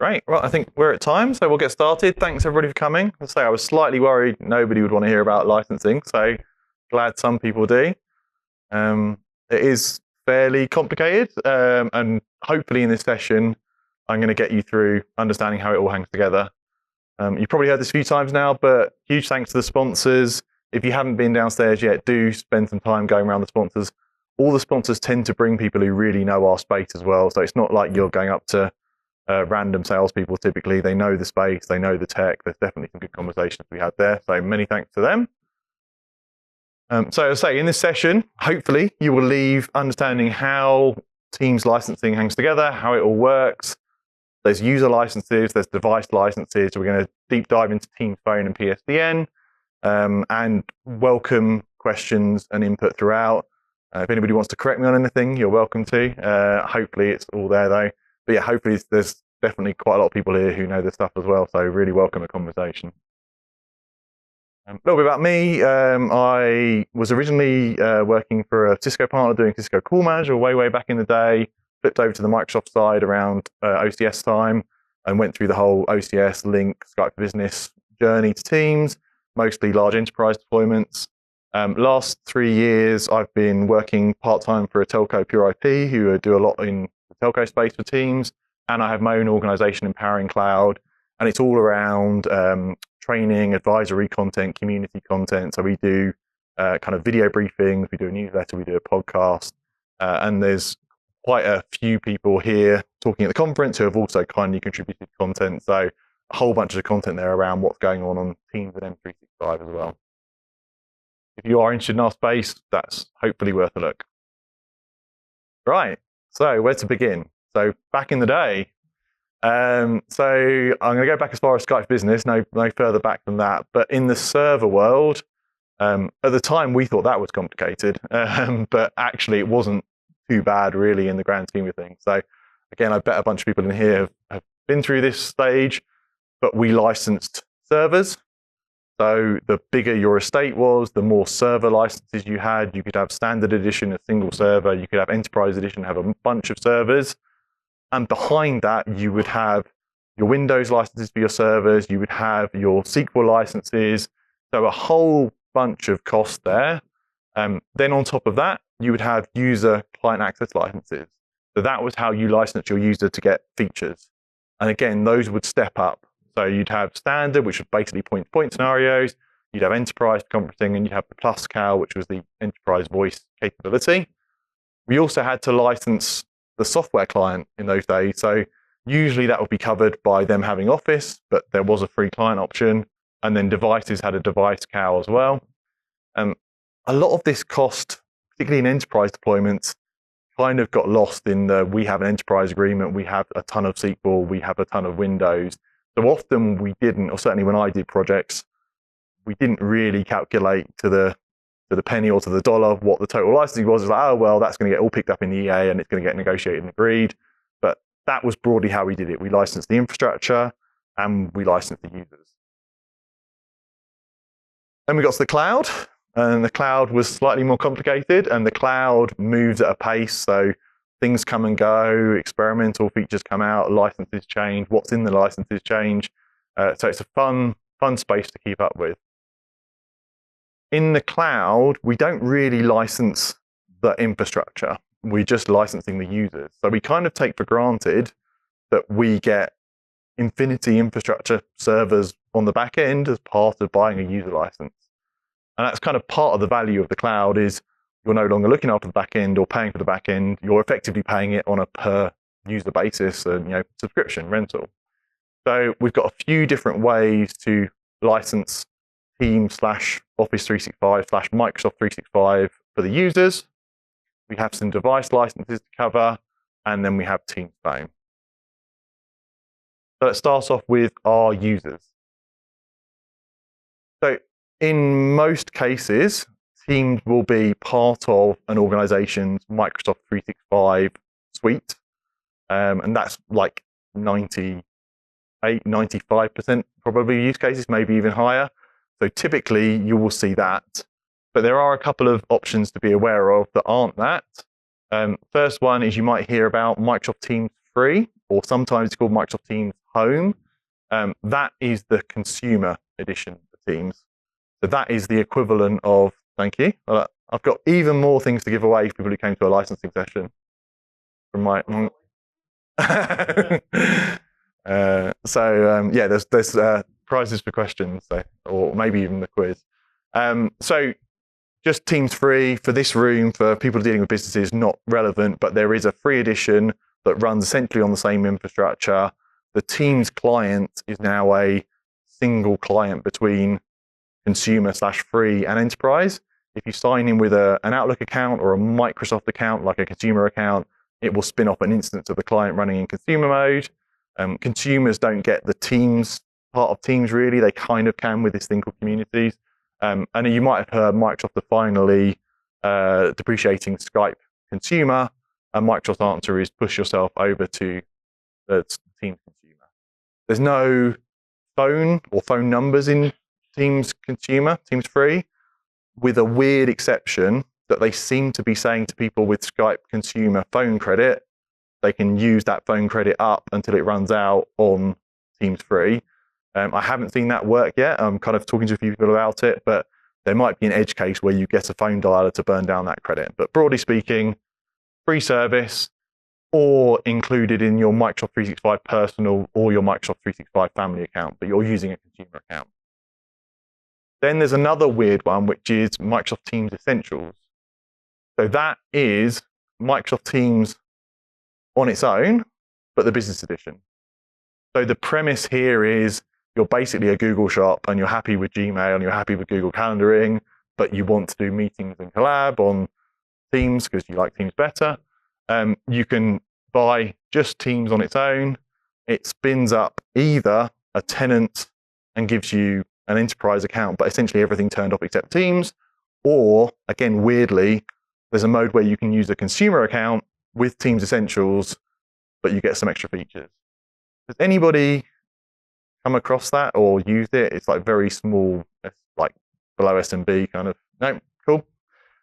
Great. Well, I think we're at time, so we'll get started. Thanks everybody for coming. I'll say I was slightly worried nobody would want to hear about licensing, so glad some people do. It is fairly complicated, and hopefully in this session, I'm going to get you through understanding how it all hangs together. You've probably heard this a few times now, but huge thanks to the sponsors. If you haven't been downstairs yet, do spend some time going around the sponsors. All the sponsors tend to bring people who really know our space as well, so it's not like you're going up to random salespeople. Typically, they know the space, they know the tech. There's definitely some good conversations we had there, so many thanks to them. So as I say, in this session, hopefully you will leave understanding how Teams licensing hangs together, how it all works. There's user licenses, there's device licenses. So we're going to deep dive into Teams Phone and PSTN, and welcome questions and input throughout. If anybody wants to correct me on anything, you're welcome to. Hopefully it's all there though. But yeah, hopefully there's definitely quite a lot of people here who know this stuff as well. So really welcome a conversation. A little bit about me. I was originally working for a Cisco partner doing Cisco Call Manager way back in the day. Flipped over to the Microsoft side around OCS time and went through the whole OCS, Link, Skype for Business journey to Teams, mostly large enterprise deployments. Last 3 years, I've been working part-time for a telco pure IP who do a lot in the telco space for Teams. And I have my own organization, Empowering Cloud, and it's all around training, advisory content, community content. So we do kind of video briefings, we do a newsletter, we do a podcast, and there's quite a few people here talking at the conference who have also kindly contributed content. So a whole bunch of content there around what's going on Teams and M365 as well. If you are interested in our space, that's hopefully worth a look. Right, so where to begin? So back in the day, so I'm going to go back as far as Skype for Business, no further back than that. But in the server world, at the time we thought that was complicated, but actually it wasn't too bad really in the grand scheme of things. So again, I bet a bunch of people in here have been through this stage, but we licensed servers. So the bigger your estate was, the more server licenses you had. You could have standard edition, a single server. You could have enterprise edition, have a bunch of servers. And behind that, you would have your Windows licenses for your servers. You would have your SQL licenses. So a whole bunch of costs there. Then on top of that, you would have user client access licenses. So that was how you licensed your user to get features. And again, those would step up. So you'd have standard, which was basically point-to-point scenarios. You'd have enterprise conferencing, and you'd have the plus cal, which was the enterprise voice capability. We also had to license the software client in those days. So usually that would be covered by them having Office, but there was a free client option. And then devices had a device cal as well. A lot of this cost, particularly in enterprise deployments, kind of got lost in the, we have an enterprise agreement, we have a ton of SQL, we have a ton of Windows. So often we didn't, or certainly when I did projects, we didn't really calculate to the penny or to the dollar what the total licensing was. It's like, oh, well, that's going to get all picked up in the EA and it's going to get negotiated and agreed. But that was broadly how we did it. We licensed the infrastructure and we licensed the users. Then we got to the cloud. And the cloud was slightly more complicated, and the cloud moves at a pace. So things come and go, experimental features come out, licenses change, what's in the licenses change. So it's a fun space to keep up with. In the cloud, we don't really license the infrastructure. We're just licensing the users. So we kind of take for granted that we get infinity infrastructure servers on the back end as part of buying a user license. And that's kind of part of the value of the cloud is you're no longer looking after the back end or paying for the back end. You're effectively paying it on a per user basis, and subscription rental. So we've got a few different ways to license Teams / Office 365 / Microsoft 365 for the users. We have some device licenses to cover, and then we have Teams Phone. So let's start off with our users. So in most cases, Teams will be part of an organization's Microsoft 365 suite. And that's like 95% probably use cases, maybe even higher. So typically you will see that. But there are a couple of options to be aware of that aren't that. First one is you might hear about Microsoft Teams Free, or sometimes it's called Microsoft Teams home, that is the consumer edition of Teams. So that is the equivalent of, thank you. I've got even more things to give away for people who came to a licensing session from my. Yeah, there's prizes for questions, so, or maybe even the quiz. So just Teams free for this room, for people dealing with businesses, not relevant, but there is a free edition that runs essentially on the same infrastructure. The Teams client is now a single client between consumer/free and enterprise. If you sign in with an Outlook account or a Microsoft account, like a consumer account, it will spin off an instance of the client running in consumer mode. Consumers don't get the Teams part of Teams really. They kind of can with this thing called Communities. And you might have heard Microsoft are finally depreciating Skype consumer, and Microsoft's answer is push yourself over to the Teams consumer. There's no phone or phone numbers in Teams consumer, Teams free, with a weird exception that they seem to be saying to people with Skype consumer phone credit, they can use that phone credit up until it runs out on Teams free. I haven't seen that work yet. I'm kind of talking to a few people about it, but there might be an edge case where you get a phone dialer to burn down that credit. But broadly speaking, free service or included in your Microsoft 365 personal or your Microsoft 365 family account, but you're using a consumer account. Then there's another weird one, which is Microsoft Teams Essentials. So that is Microsoft Teams on its own, but the business edition. So the premise here is you're basically a Google shop and you're happy with Gmail and you're happy with Google calendaring, but you want to do meetings and collab on Teams because you like Teams better. You can buy just Teams on its own. It spins up either a tenant and gives you an enterprise account, but essentially everything turned off except Teams. Or, again, weirdly, there's a mode where you can use a consumer account with Teams Essentials, but you get some extra features. Has anybody come across that or used it? It's like very small, like below SMB kind of. No, cool.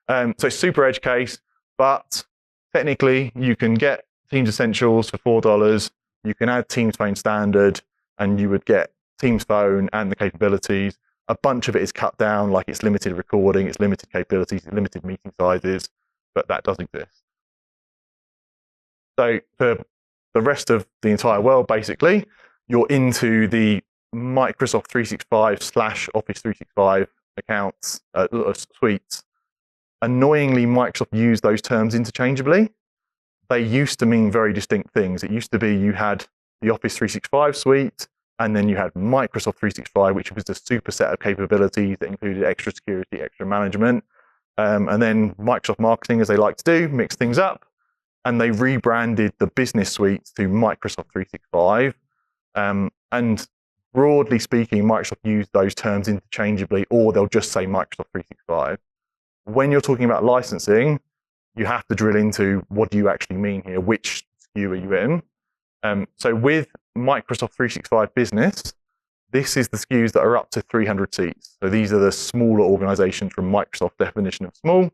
So it's super edge case, but technically you can get Teams Essentials for $4. You can add Teams Phone Standard and you would get Teams Phone and the capabilities. A bunch of it is cut down, like it's limited recording, it's limited capabilities, it's limited meeting sizes, but that does exist. So for the rest of the entire world, basically, you're into the Microsoft 365/Office 365 accounts, suites. Annoyingly, Microsoft used those terms interchangeably. They used to mean very distinct things. It used to be you had the Office 365 suite, and then you had Microsoft 365, which was the superset of capabilities that included extra security, extra management. And then Microsoft marketing, as they like to do, mix things up. And they rebranded the business suites to Microsoft 365. And broadly speaking, Microsoft used those terms interchangeably, or they'll just say Microsoft 365. When you're talking about licensing, you have to drill into what do you actually mean here, which SKU are you in? So with Microsoft 365 Business, this is the SKUs that are up to 300 seats. So these are the smaller organizations from Microsoft's definition of small.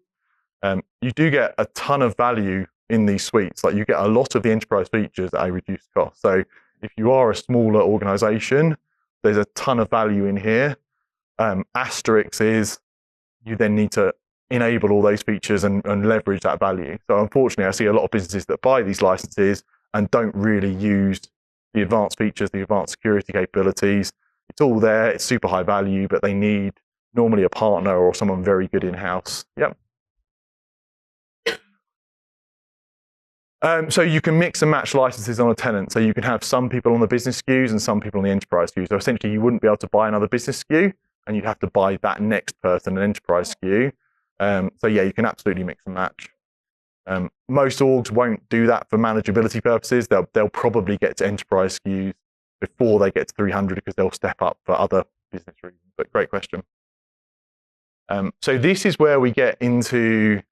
You do get a ton of value in these suites. Like you get a lot of the enterprise features at a reduced cost. So if you are a smaller organization, there's a ton of value in here. Asterisk is you then need to enable all those features and leverage that value. So unfortunately, I see a lot of businesses that buy these licenses and don't really use the advanced features, the advanced security capabilities. It's all there, it's super high value, but they need normally a partner or someone very good in-house. Yep. So you can mix and match licenses on a tenant. So you can have some people on the business SKUs and some people on the enterprise SKU. So essentially you wouldn't be able to buy another business SKU and you'd have to buy that next person an enterprise SKU. So yeah, you can absolutely mix and match. Most orgs won't do that for manageability purposes. They'll probably get to enterprise SKUs before they get to 300 because they'll step up for other business reasons. But great question. So this is where we get into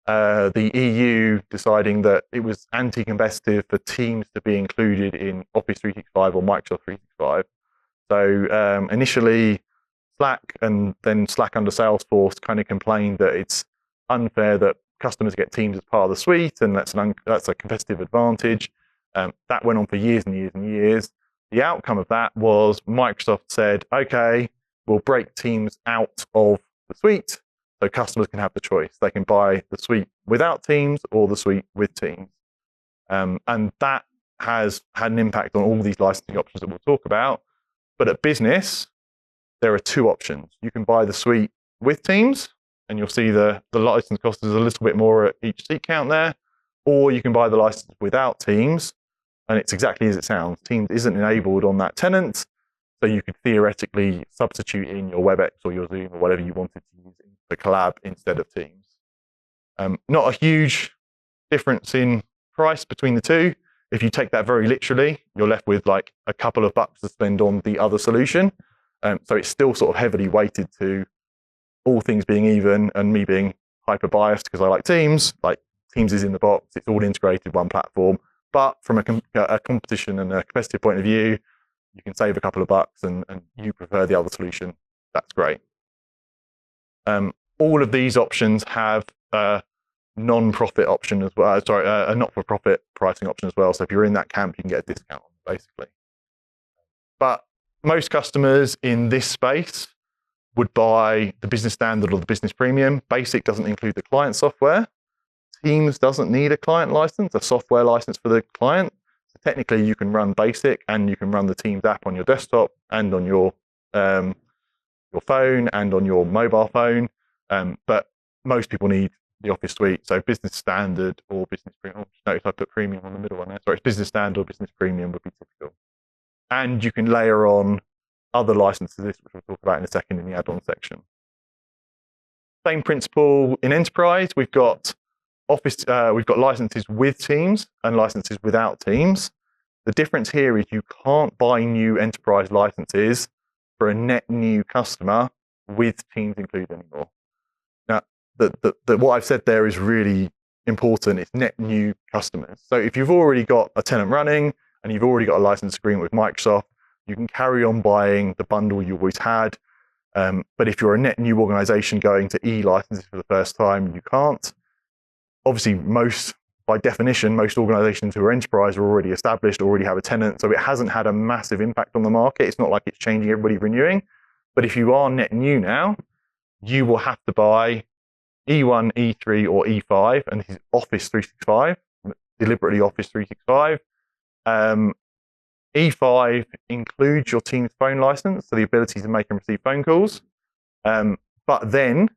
the EU deciding that it was anti-competitive for Teams to be included in Office 365 or Microsoft 365. So initially, Slack and then Slack under Salesforce kind of complained that it's unfair that customers get Teams as part of the suite, and that's a competitive advantage. That went on for years and years and years. the outcome of that was Microsoft said, okay, we'll break Teams out of the suite so customers can have the choice. They can buy the suite without Teams or the suite with Teams. And that has had an impact on all these licensing options that we'll talk about. But at business, there are two options. You can buy the suite with Teams, and you'll see the license cost is a little bit more at each seat count there, or you can buy the license without Teams, and it's exactly as it sounds. Teams isn't enabled on that tenant, so you could theoretically substitute in your WebEx or your Zoom or whatever you wanted to use for collab instead of Teams. Not a huge difference in price between the two. If you take that very literally, you're left with like a couple of bucks to spend on the other solution. So it's still sort of heavily weighted to all things being even and me being hyper biased because I like Teams. Like Teams is in the box, it's all integrated one platform. But from a competition and a competitive point of view, you can save a couple of bucks and you prefer the other solution. That's great. All of these options have a non-profit option as well. Sorry, a not-for-profit pricing option as well. So if you're in that camp, you can get a discount, basically. But most customers in this space would buy the business standard or the business premium. Basic doesn't include the client software. Teams doesn't need a client license, a software license for the client. So technically, you can run Basic and you can run the Teams app on your desktop and on your phone and on your mobile phone. But most people need the Office suite. So business standard or business premium. Notice I put premium on the middle one there. Sorry, it's business standard or business premium would be typical. And you can layer on other licenses, which we'll talk about in a second in the add-on section. Same principle in enterprise. We've got licenses with Teams and licenses without Teams. The difference here is you can't buy new enterprise licenses for a net new customer with Teams included anymore. Now, what I've said there is really important. It's net new customers. So if you've already got a tenant running and you've already got a license agreement with Microsoft, you can carry on buying the bundle you always had. But if you're a net new organization going to e-licenses for the first time, you can't. Obviously, by definition, most organizations who are enterprise are already established, already have a tenant. So it hasn't had a massive impact on the market. It's not like it's changing everybody renewing. But if you are net new now, you will have to buy E1, E3, or E5, and this is Office 365, deliberately Office 365. E5 includes your Teams phone license, so the ability to make and receive phone calls. But then,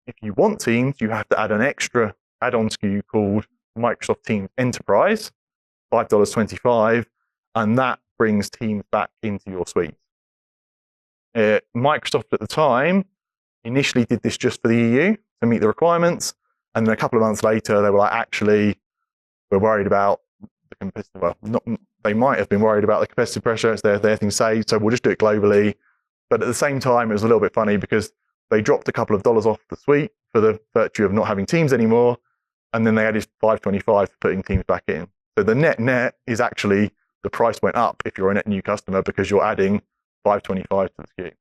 if you want Teams, you have to add an extra add-on SKU called Microsoft Teams Enterprise, $5.25, and that brings Teams back into your suite. Microsoft at the time initially did this just for the EU to meet the requirements, and then a couple of months later, they were like, actually, we're worried about the competitive, well, they might have been worried about the competitive pressure. It's their thing to say, so we'll just do it globally. But at the same time, it was a little bit funny because they dropped a couple of dollars off the suite for the virtue of not having Teams anymore, and then they added $5.25 for putting Teams back in. So the net is actually the price went up if you're a net new customer because you're adding $5.25 to the SKU.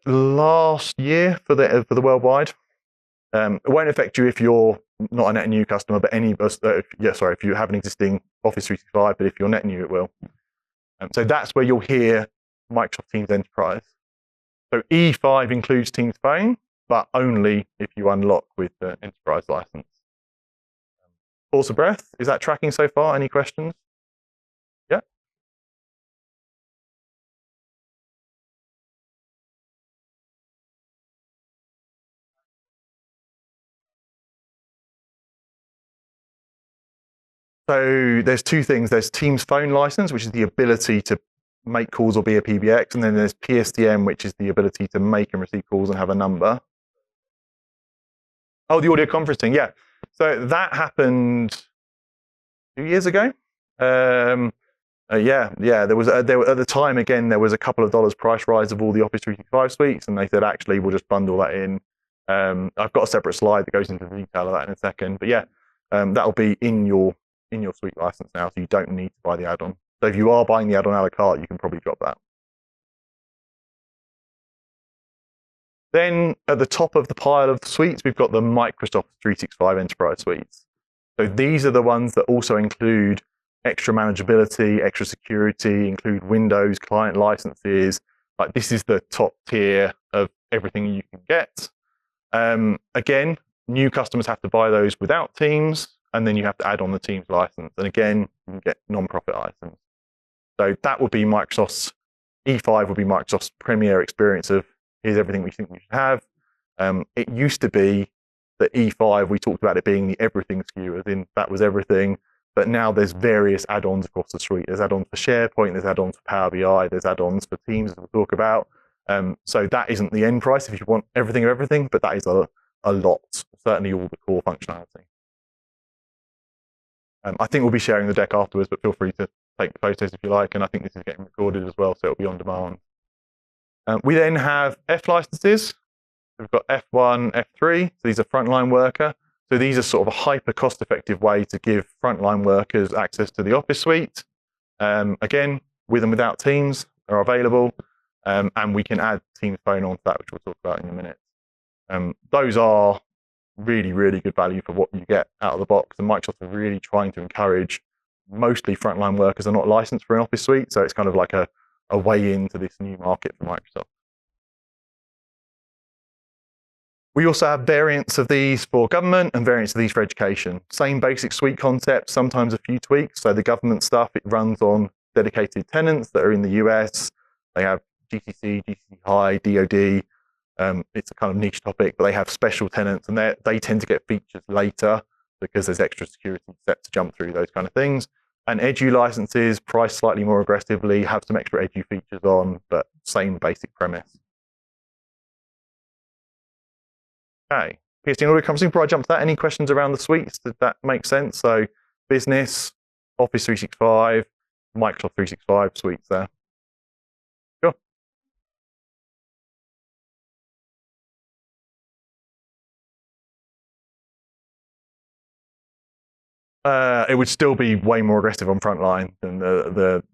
Last year for the worldwide. It won't affect you if you're not a net new customer, but if you have an existing Office 365, but if you're net new, it will. So that's where you'll hear Microsoft Teams Enterprise. So E5 includes Teams Phone, but only if you unlock with the Enterprise license. Pause of breath. Is that tracking so far? Any questions? Yeah. So there's two things. There's Teams Phone license, which is the ability to make calls or be a PBX, and then there's PSTN, which is the ability to make and receive calls and have a number. Oh, the audio conferencing, yeah. So that happened 2 years ago. Yeah. There was at the time again there was a couple of dollars price rise of all the Office 365 suites, and they said actually we'll just bundle that in. I've got a separate slide that goes into the detail of that in a second, but yeah, that'll be in your suite license now, so you don't need to buy the add-on. So if you are buying the add-on a la carte, you can probably drop that. Then at the top of the pile of suites, we've got the Microsoft 365 Enterprise suites. So these are the ones that also include extra manageability, extra security, include Windows client licenses. Like this is the top tier of everything you can get. Again, new customers have to buy those without Teams, and then you have to add on the Teams license. And again, you can get non-profit items. So that would be Microsoft's E5 would be Microsoft's premier experience of here's everything we think you should have. It used to be that E5, we talked about it being the everything SKU, as in that was everything. But now there's various add-ons across the suite. There's add-ons for SharePoint, there's add-ons for Power BI, there's add-ons for Teams, as we'll talk about. So that isn't the end price if you want everything of everything, but that is a lot, certainly all the core functionality. I think we'll be sharing the deck afterwards, but feel free to take photos if you like, and I think this is getting recorded as well, so it'll be on demand. We then have F licenses. We've got F1, F3, so these are frontline worker. So these are sort of a hyper cost-effective way to give frontline workers access to the Office suite. Again, with and without Teams are available, and we can add Teams Phone onto that, which we'll talk about in a minute. Those are really, really good value for what you get out of the box, and Microsoft are really trying to encourage mostly frontline workers are not licensed for an Office suite, so it's kind of like a way into this new market for Microsoft. We also have variants of these for government and variants of these for education. Same basic suite concept, sometimes a few tweaks. So the government stuff, it runs on dedicated tenants that are in the US. They have GCC, GCC High, DoD. It's a kind of niche topic, but they have special tenants, and they tend to get features later because there's extra security steps to jump through, those kind of things. And edu licenses, priced slightly more aggressively, have some extra edu features on, but same basic premise. Okay, PST and audio conferencing, before I jump to that, any questions around the suites? Did that make sense? So business, Office 365, Microsoft 365 suites there. Sure. It would still be way more aggressive on frontline than the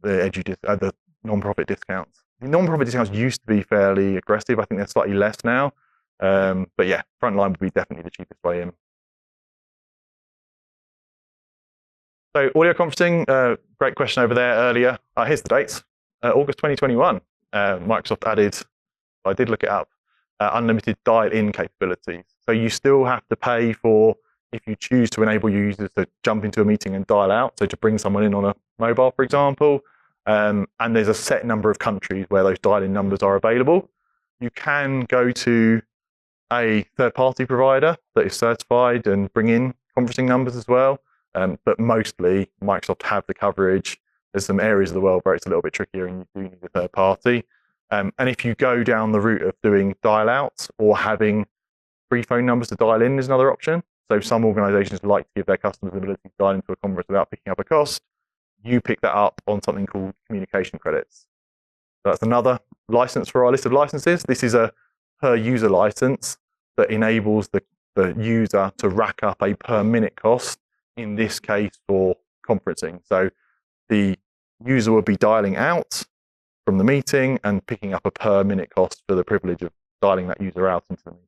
non-profit discounts. The non-profit discounts used to be fairly aggressive. I think they're slightly less now. But yeah, frontline would be definitely the cheapest way in. So audio conferencing, great question over there earlier. Here's the dates. August 2021, Microsoft added, I did look it up, unlimited dial-in capabilities. So you still have to pay for, if you choose to enable users to jump into a meeting and dial out, so to bring someone in on a mobile, for example, and there's a set number of countries where those dial-in numbers are available. You can go to a third-party provider that is certified and bring in conferencing numbers as well, but mostly Microsoft have the coverage. There's some areas of the world where it's a little bit trickier and you do need a third party. And if you go down the route of doing dial-outs or having free phone numbers to dial in is another option. So some organizations like to give their customers the ability to dial into a conference without picking up a cost. You pick that up on something called communication credits. So that's another license for our list of licenses. This is a per user license that enables the user to rack up a per minute cost, in this case for conferencing. So the user will be dialing out from the meeting and picking up a per minute cost for the privilege of dialing that user out into the meeting.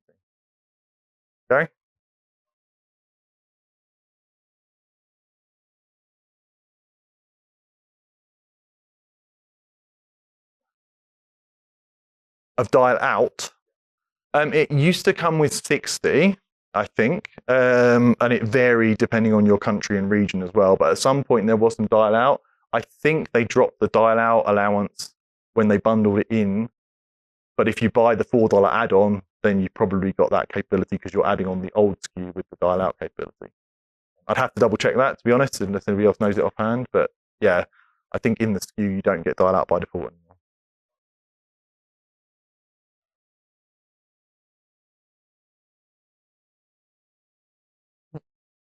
Okay? Of dial out, it used to come with 60, I think, and it varied depending on your country and region as well. But at some point there was some dial out. I think they dropped the dial out allowance when they bundled it in. But if you buy the $4 add-on, then you probably got that capability because you're adding on the old SKU with the dial out capability. I'd have to double check that, to be honest, unless anybody else knows it offhand. But yeah, I think in the SKU you don't get dial out by default anymore.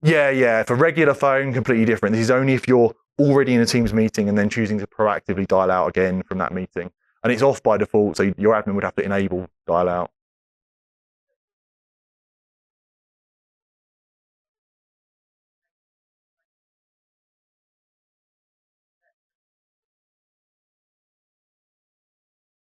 Yeah. For regular phone, completely different. This is only if you're already in a Teams meeting and then choosing to proactively dial out again from that meeting. And it's off by default, so your admin would have to enable dial out.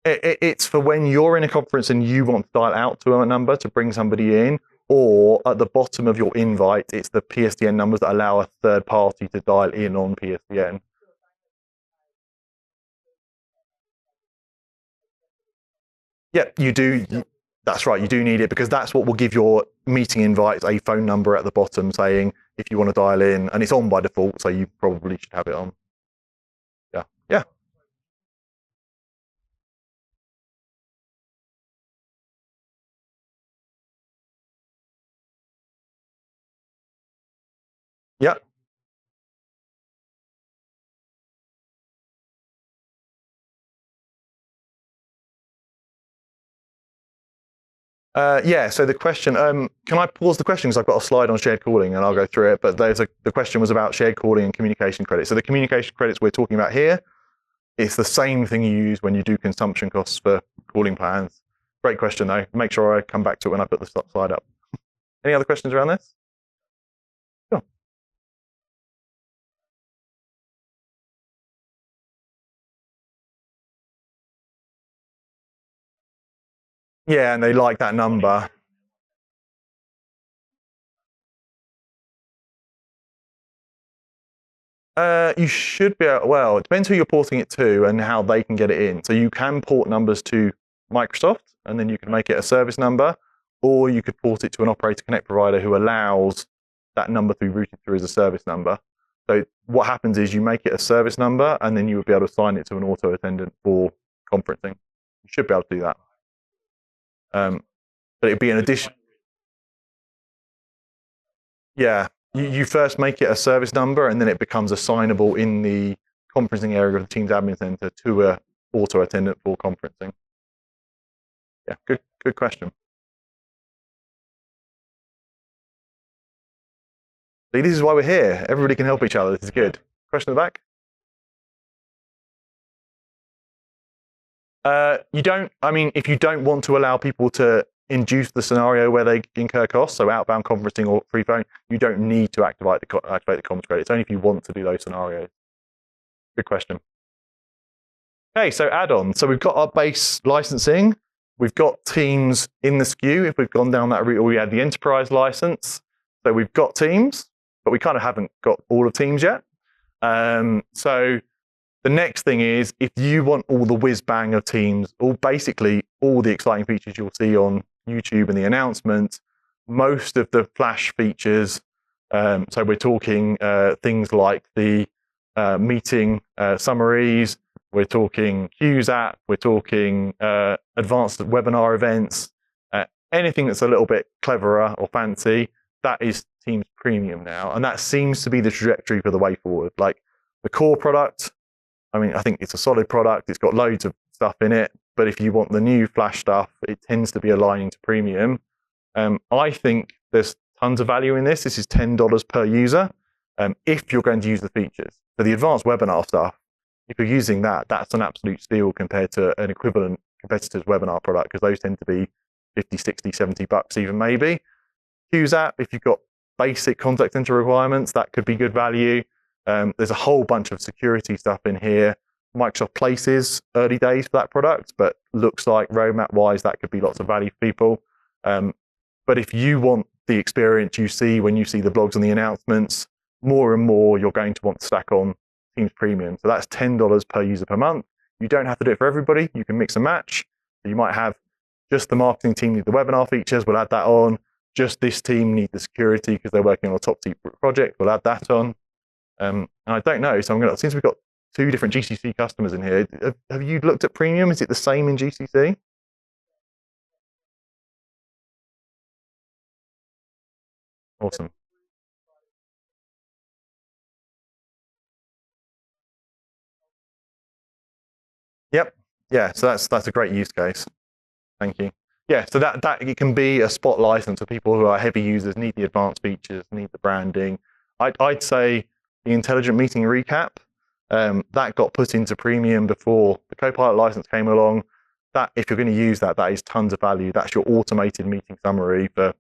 It's for when you're in a conference and you want to dial out to a number to bring somebody in, or at the bottom of your invite, it's the PSTN numbers that allow a third party to dial in on PSTN. Yeah, you do. That's right, you do need it because that's what will give your meeting invites a phone number at the bottom saying if you want to dial in, and it's on by default, so you probably should have it on. Yeah, yeah. Yeah. Yeah, so the question, can I pause the question because I've got a slide on shared calling and I'll go through it, but the question was about shared calling and communication credits. So the communication credits we're talking about here, it's the same thing you use when you do consumption costs for calling plans. Great question though. Make sure I come back to it when I put the slide up. Any other questions around this? Sure. Yeah, and they like that number. You should be able, well, it depends who you're porting it to and how they can get it in. So you can port numbers to Microsoft and then you can make it a service number, or you could port it to an Operator Connect provider who allows that number to be routed through as a service number. So what happens is you make it a service number and then you would be able to assign it to an auto attendant for conferencing. You should be able to do that. But it'd be an addition. Yeah, you first make it a service number and then it becomes assignable in the conferencing area of the Teams admin center to a auto attendant for conferencing. Yeah, good question. See, this is why we're here. Everybody can help each other. This is good. Question in the back? You don't, I mean, if you don't want to allow people to induce the scenario where they incur costs, so outbound conferencing or free phone, you don't need to activate the comms credit. It's only if you want to do those scenarios. Good question. Okay, so add-ons. So we've got our base licensing. We've got Teams in the SKU if we've gone down that route, or we had the enterprise license. So we've got Teams, but we kind of haven't got all of Teams yet. So the next thing is, if you want all the whiz bang of Teams, or basically all the exciting features you'll see on YouTube and the announcements, most of the flash features, so we're talking things like the meeting summaries, we're talking Queues app, we're talking advanced webinar events, anything that's a little bit cleverer or fancy, that is Teams Premium now. And that seems to be the trajectory for the way forward. Like the core product, I mean, I think it's a solid product. It's got loads of stuff in it. But if you want the new Flash stuff, it tends to be aligning to Premium. I think there's tons of value in this. This is $10 per user if you're going to use the features. So the advanced webinar stuff, if you're using that, that's an absolute steal compared to an equivalent competitor's webinar product, because those tend to be 50, 60, 70 bucks even maybe. Queues app, if you've got basic contact center requirements, that could be good value. There's a whole bunch of security stuff in here. Microsoft Places, early days for that product, but looks like roadmap-wise, that could be lots of value for people. But if you want the experience you see when you see the blogs and the announcements, more and more you're going to want to stack on Teams Premium. So that's $10 per user per month. You don't have to do it for everybody. You can mix and match. So you might have just the marketing team need the webinar features. We'll add that on. Just this team need the security because they're working on a top secret project. We'll add that on. And I don't know. So since we've got 2 different GCC customers in here, have you looked at Premium? Is it the same in GCC? Awesome. Yep. Yeah. So that's a great use case. Thank you. Yeah. So that it can be a spot license for people who are heavy users, need the advanced features, need the branding. I'd say the intelligent meeting recap that got put into Premium before the Copilot license came along. That if you're going to use that, that is tons of value. That's your automated meeting summary for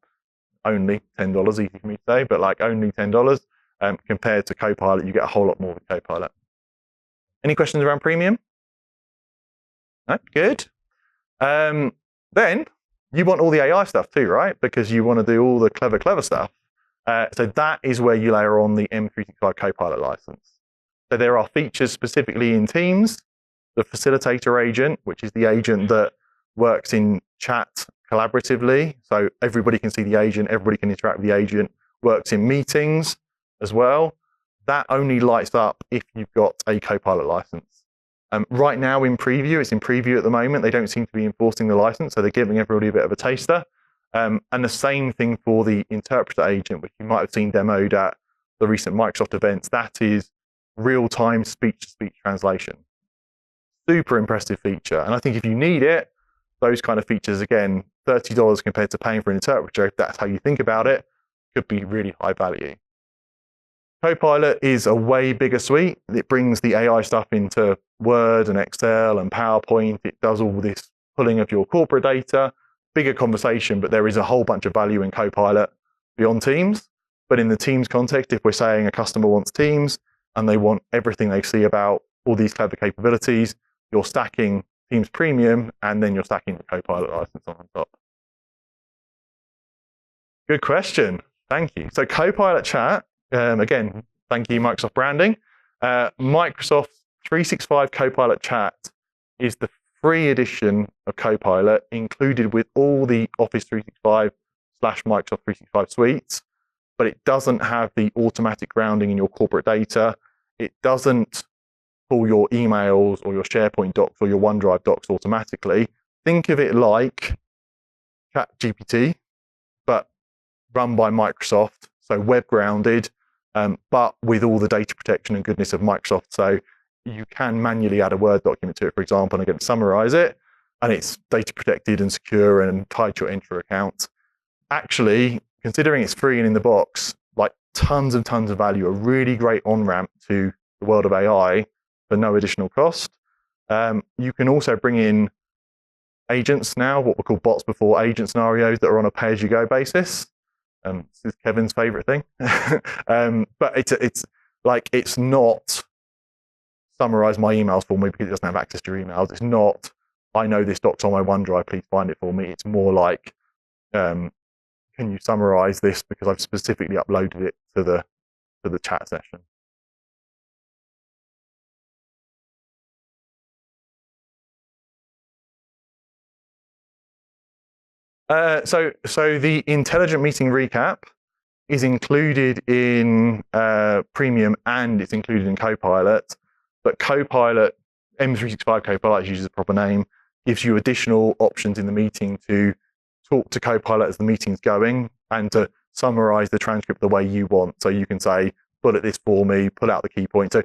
only $10. Easy for me to say, but like only $10 compared to Copilot, you get a whole lot more with Copilot. Any questions around Premium? No? Good. Then you want all the AI stuff too, right? Because you want to do all the clever stuff. So that is where you layer on the M365 Copilot license. So there are features specifically in Teams, the facilitator agent, which is the agent that works in chat collaboratively. So everybody can see the agent, everybody can interact with the agent, works in meetings as well. That only lights up if you've got a Copilot license. Right now in preview, it's in preview at the moment. They don't seem to be enforcing the license, so they're giving everybody a bit of a taster. And the same thing for the interpreter agent, which you might have seen demoed at the recent Microsoft events. That is real-time speech-to-speech translation. Super impressive feature. And I think if you need it, those kind of features, again, $30 compared to paying for an interpreter, if that's how you think about it, could be really high value. Copilot is a way bigger suite. It brings the AI stuff into Word and Excel and PowerPoint. It does all this pulling of your corporate data. Bigger conversation, but there is a whole bunch of value in Copilot beyond Teams. But in the Teams context, if we're saying a customer wants Teams and they want everything they see about all these clever capabilities, you're stacking Teams Premium and then you're stacking the Copilot license on top. Good question. Thank you. So Copilot Chat, again, thank you, Microsoft branding. Microsoft 365 Copilot Chat is the free edition of Copilot included with all the Office 365 / Microsoft 365 suites, but it doesn't have the automatic grounding in your corporate data. It doesn't pull your emails or your SharePoint docs or your OneDrive docs automatically. Think of it like ChatGPT, but run by Microsoft, so web grounded, but with all the data protection and goodness of Microsoft. So you can manually add a Word document to it, for example, and again, summarize it, and it's data protected and secure and tied to your Entra account. Actually, considering it's free and in the box, like tons and tons of value, a really great on-ramp to the world of AI for no additional cost. You can also bring in agents now, what we call bots before agent scenarios that are on a pay-as-you-go basis. This is Kevin's favorite thing. But it's not summarize my emails for me because it doesn't have access to your emails. It's not, I know this doc's on my OneDrive, please find it for me. It's more like, can you summarize this because I've specifically uploaded it to the chat session. So the intelligent meeting recap is included in Premium and it's included in Copilot. But Copilot, M365 Copilot, uses the proper name, gives you additional options in the meeting to talk to Copilot as the meeting's going and to summarize the transcript the way you want. So you can say, bullet this for me, pull out the key points. So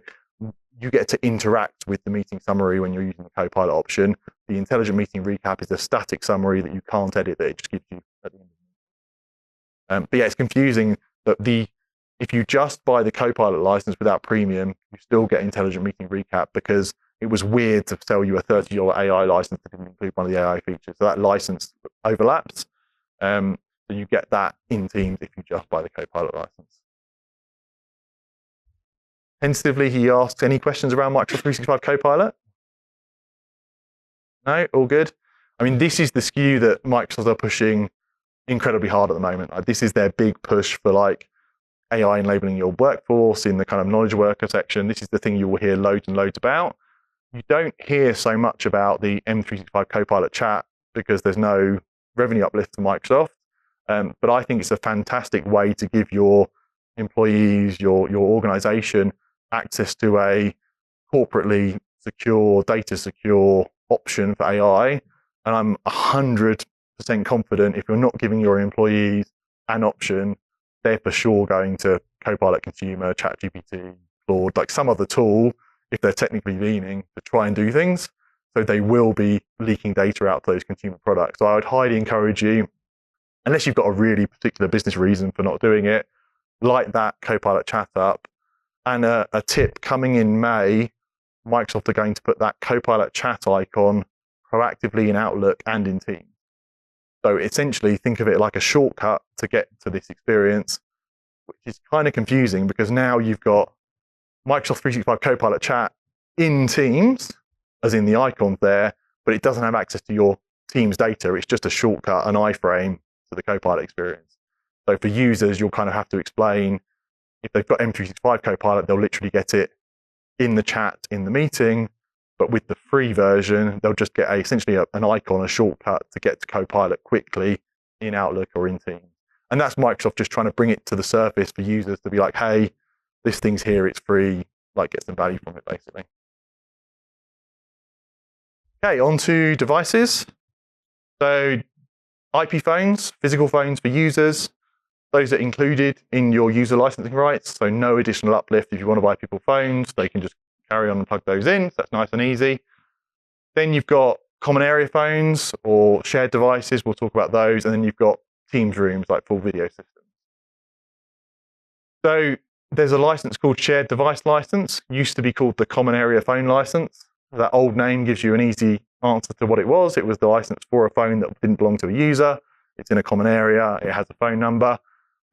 you get to interact with the meeting summary when you're using the Copilot option. The intelligent meeting recap is a static summary that you can't edit, that it just gives you at the end. But yeah, it's confusing that if you just buy the Copilot license without Premium, you still get intelligent meeting recap because it was weird to sell you a $30 AI license that didn't include one of the AI features. So that license overlaps. So you get that in Teams if you just buy the Copilot license. Tentatively, he asks, any questions around Microsoft 365 Copilot? No, all good. I mean, this is the SKU that Microsoft are pushing incredibly hard at the moment. This is their big push for like AI enabling your workforce in the kind of knowledge worker section. This is the thing you will hear loads and loads about. You don't hear so much about the M365 Copilot chat because there's no revenue uplift to Microsoft. But I think it's a fantastic way to give your employees, your organization, access to a corporately secure, data secure option for AI. And I'm 100% confident if you're not giving your employees an option, they're for sure going to Copilot Consumer, ChatGPT, Claude, like some other tool, if they're technically leaning to try and do things. So they will be leaking data out to those consumer products. So I would highly encourage you, unless you've got a really particular business reason for not doing it, light that Copilot chat up. And a tip, coming in May, Microsoft are going to put that Copilot chat icon proactively in Outlook and in Teams. So essentially, think of it like a shortcut to get to this experience, which is kind of confusing because now you've got Microsoft 365 Copilot chat in Teams, as in the icons there, but it doesn't have access to your Teams data. It's just a shortcut, an iframe to the Copilot experience. So for users, you'll kind of have to explain, if they've got M365 Copilot, they'll literally get it in the chat, in the meeting. But with the free version, they'll just get essentially an icon, a shortcut to get to Copilot quickly in Outlook or in Teams. And that's Microsoft just trying to bring it to the surface for users to be like, hey, this thing's here, it's free, like get some value from it, basically. Okay, on to devices. So IP phones, physical phones for users. Those are included in your user licensing rights, so no additional uplift if you want to buy people phones. They can just carry on and plug those in, so that's nice and easy. Then you've got common area phones or shared devices, we'll talk about those, and then you've got Teams rooms, like full video systems. So there's a license called shared device license, used to be called the common area phone license. That old name gives you an easy answer to what it was. It was the license for a phone that didn't belong to a user. It's in a common area, it has a phone number.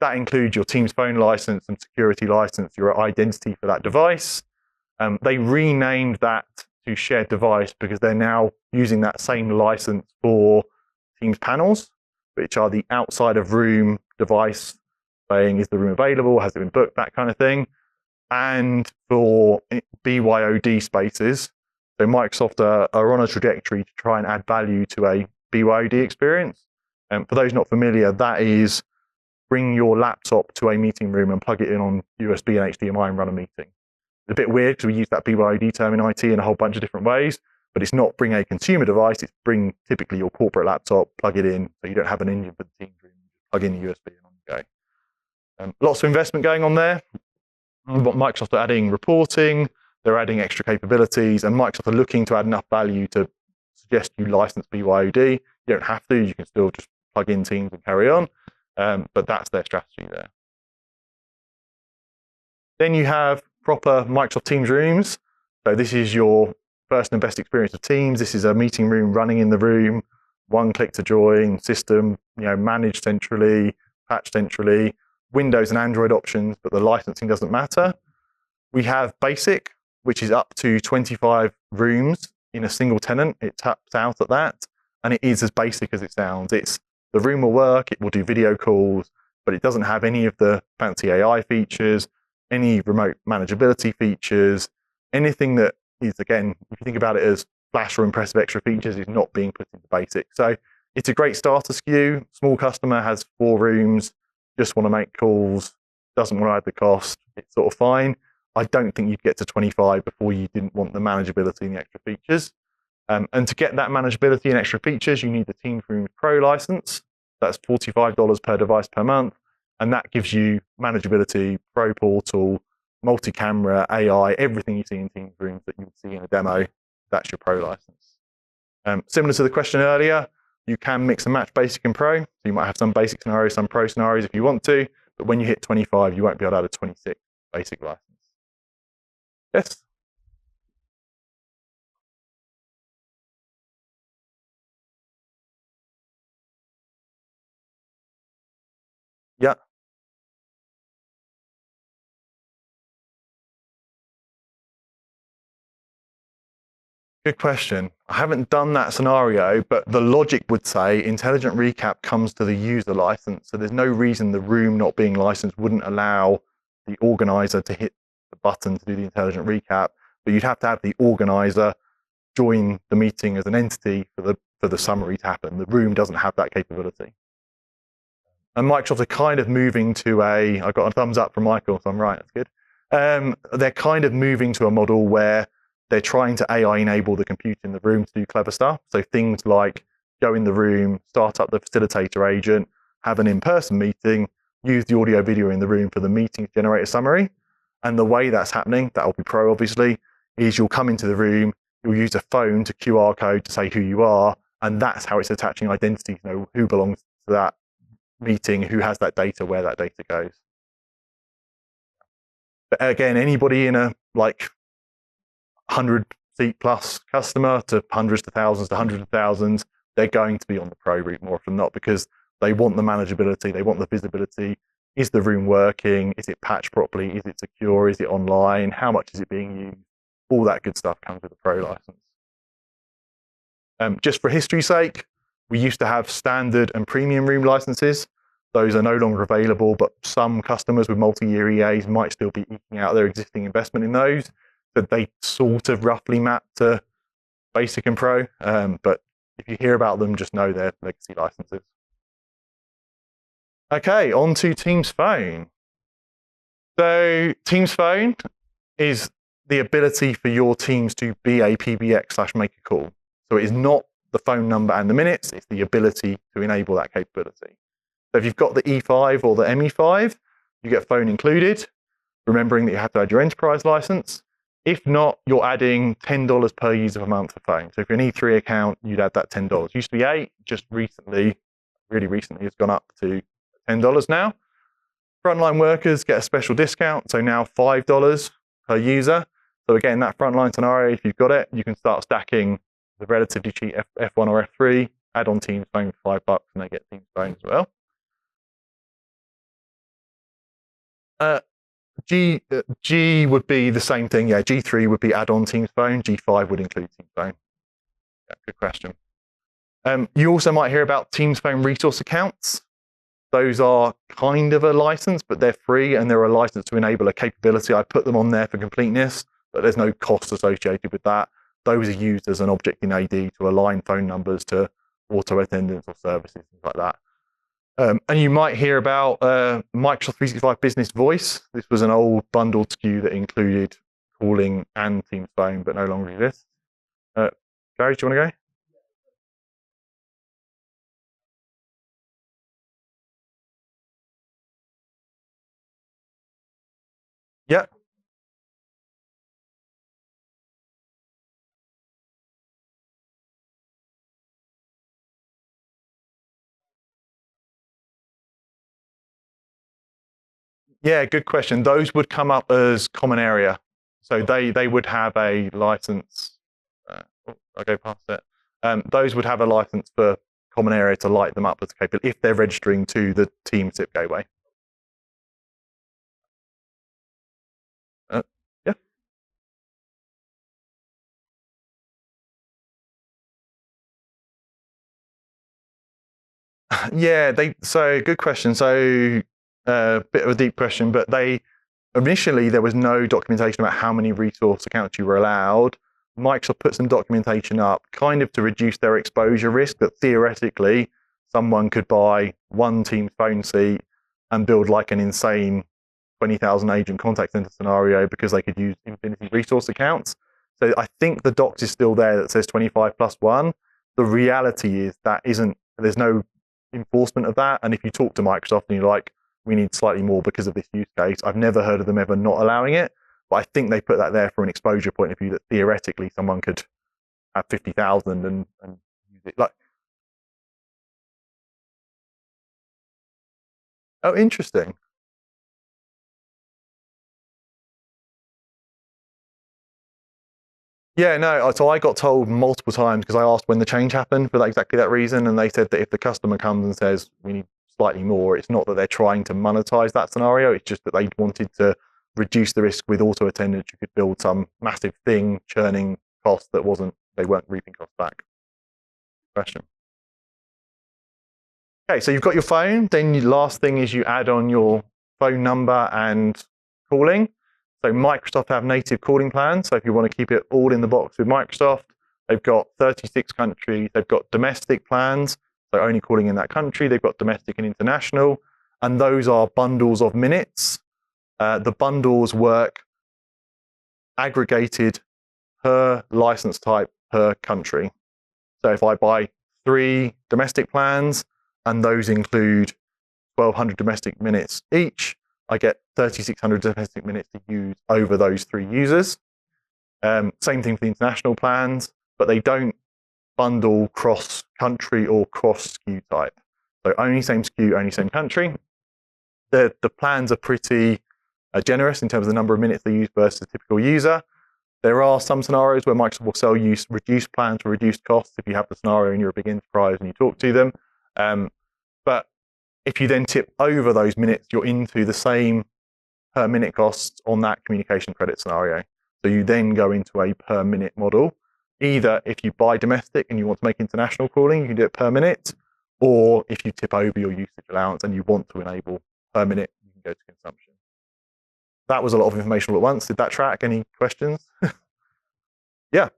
That includes your Teams phone license and security license, your identity for that device. They renamed that to shared device because they're now using that same license for Teams panels, which are the outside of room device, saying is the room available, has it been booked, that kind of thing. And for BYOD spaces, so Microsoft are on a trajectory to try and add value to a BYOD experience. For those not familiar, that is bring your laptop to a meeting room and plug it in on USB and HDMI and run a meeting. It's a bit weird because we use that BYOD term in IT in a whole bunch of different ways, but it's not bring a consumer device, it's bring typically your corporate laptop, plug it in, so you don't have an engine for the Teams room, plug in the USB and on you go. Lots of investment going on there. Microsoft are adding reporting, they're adding extra capabilities, and Microsoft are looking to add enough value to suggest you license BYOD. You don't have to, you can still just plug in Teams and carry on. But that's their strategy there. Then you have proper Microsoft Teams rooms. So this is your first and best experience of Teams. This is a meeting room running in the room, one click to join, system, managed centrally, patched centrally, Windows and Android options, but the licensing doesn't matter. We have Basic, which is up to 25 rooms in a single tenant. It taps out at that, and it is as basic as it sounds. The room will work, it will do video calls, but it doesn't have any of the fancy AI features, any remote manageability features, anything that is, again, if you think about it as flash or impressive extra features, is not being put into Basic. So it's a great starter SKU. Small customer has 4 rooms, just want to make calls, doesn't want to add the cost, it's sort of fine. I don't think you'd get to 25 before you didn't want the manageability and the extra features. And to get that manageability and extra features, you need the Teams Rooms Pro license. That's $45 per device per month. And that gives you manageability, Pro Portal, multi-camera, AI, everything you see in Teams Rooms that you would see in a demo. That's your Pro license. Similar to the question earlier, you can mix and match Basic and Pro. So you might have some Basic scenarios, some Pro scenarios if you want to. But when you hit 25, you won't be able to add a 26 Basic license. Yes? Yeah. Good question. I haven't done that scenario, but the logic would say intelligent recap comes to the user license. So there's no reason the room not being licensed wouldn't allow the organizer to hit the button to do the intelligent recap, but you'd have to have the organizer join the meeting as an entity for the summary to happen. The room doesn't have that capability. And Microsoft are kind of moving to I got a thumbs up from Michael, so I'm right, that's good. They're kind of moving to a model where they're trying to AI enable the compute in the room to do clever stuff. So things like go in the room, start up the facilitator agent, have an in-person meeting, use the audio video in the room for the meeting to generate a summary. And the way that's happening, that'll be Pro obviously, is you'll come into the room, you'll use a phone to QR code to say who you are, and that's how it's attaching identity to know who belongs to that meeting, who has that data, where that data goes. But again, anybody in a 100 seat plus customer to hundreds to thousands to hundreds of thousands, they're going to be on the Pro route more often than not because they want the manageability, they want the visibility. Is the room working? Is it patched properly? Is it secure? Is it online? How much is it being used? All that good stuff comes with the Pro license. Just for history's sake, We used to have standard and premium room licenses. Those are no longer available, but some customers with multi-year EAs might still be eking out their existing investment in those. But they sort of roughly map to Basic and Pro. But if you hear about them, just know they're legacy licenses. Okay, on to Teams Phone. So Teams Phone is the ability for your Teams to be a PBX/make a call. So it is not the phone number and the minutes, it's the ability to enable that capability. So if you've got the E5 or the ME5, you get phone included, remembering that you have to add your enterprise license. If not, you're adding $10 per user per month for phone. So if you're an E3 account, you'd add that $10. Used to be $8, just recently, really recently, it's gone up to $10 now. Frontline workers get a special discount, so now $5 per user. So again, that frontline scenario, if you've got it, you can start stacking the relatively cheap F1 or F3, add on Teams Phone for $5, and they get Teams Phone as well. G would be the same thing. Yeah, G3 would be add-on Teams Phone. G5 would include Teams Phone. Yeah, good question. You also might hear about Teams Phone resource accounts. Those are kind of a license, but they're free, and they're a license to enable a capability. I put them on there for completeness, but there's no cost associated with that. Those are used as an object in AD to align phone numbers to auto attendance or services, things like that. And you might hear about Microsoft 365 Business Voice. This was an old bundled SKU that included calling and Teams Phone, but no longer exists. Gary, do you want to go? Yeah. Yeah, good question. Those would come up as common area. So they would have a license. I'll go past it. Those would have a license for common area to light them up as capable if they're registering to the Teams SIP gateway. Yeah. Yeah, so good question. So a bit of a deep question, but initially there was no documentation about how many resource accounts you were allowed. Microsoft put some documentation up kind of to reduce their exposure risk, that theoretically someone could buy one Teams Phone seat and build like an insane 20,000 agent contact center scenario because they could use infinity resource accounts. So I think the docs is still there that says 25 plus one. The reality is there's no enforcement of that. And if you talk to Microsoft and you're like, we need slightly more because of this use case, I've never heard of them ever not allowing it. But I think they put that there from an exposure point of view, that theoretically someone could have 50,000 and use it. Like, oh, interesting. Yeah, no. So I got told multiple times, because I asked when the change happened for exactly that reason, and they said that if the customer comes and says we need slightly more, it's not that they're trying to monetize that scenario. It's just that they wanted to reduce the risk with auto attendance. You could build some massive thing, churning cost that they weren't reaping costs back. Question. Okay, so you've got your phone. Then the last thing is you add on your phone number and calling. So Microsoft have native calling plans. So if you want to keep it all in the box with Microsoft, they've got 36 countries. They've got domestic plans, so only calling in that country. They've got domestic and international, and those are bundles of minutes. The bundles work aggregated per license type per country. So if I buy 3 domestic plans, and those include 1,200 domestic minutes each, I get 3,600 domestic minutes to use over those 3 users. Same thing for the international plans, but they don't bundle cross-country or cross-SKU type. So only same SKU, only same country. The plans are pretty generous in terms of the number of minutes they use versus a typical user. There are some scenarios where Microsoft will sell you reduced plans for reduced costs if you have the scenario and you're a big enterprise and you talk to them. But if you then tip over those minutes, you're into the same per minute costs on that communication credit scenario. So you then go into a per minute model. Either if you buy domestic and you want to make international calling, you can do it per minute, or if you tip over your usage allowance and you want to enable per minute, you can go to consumption. That was a lot of information all at once. Did that track? Any questions? Yeah.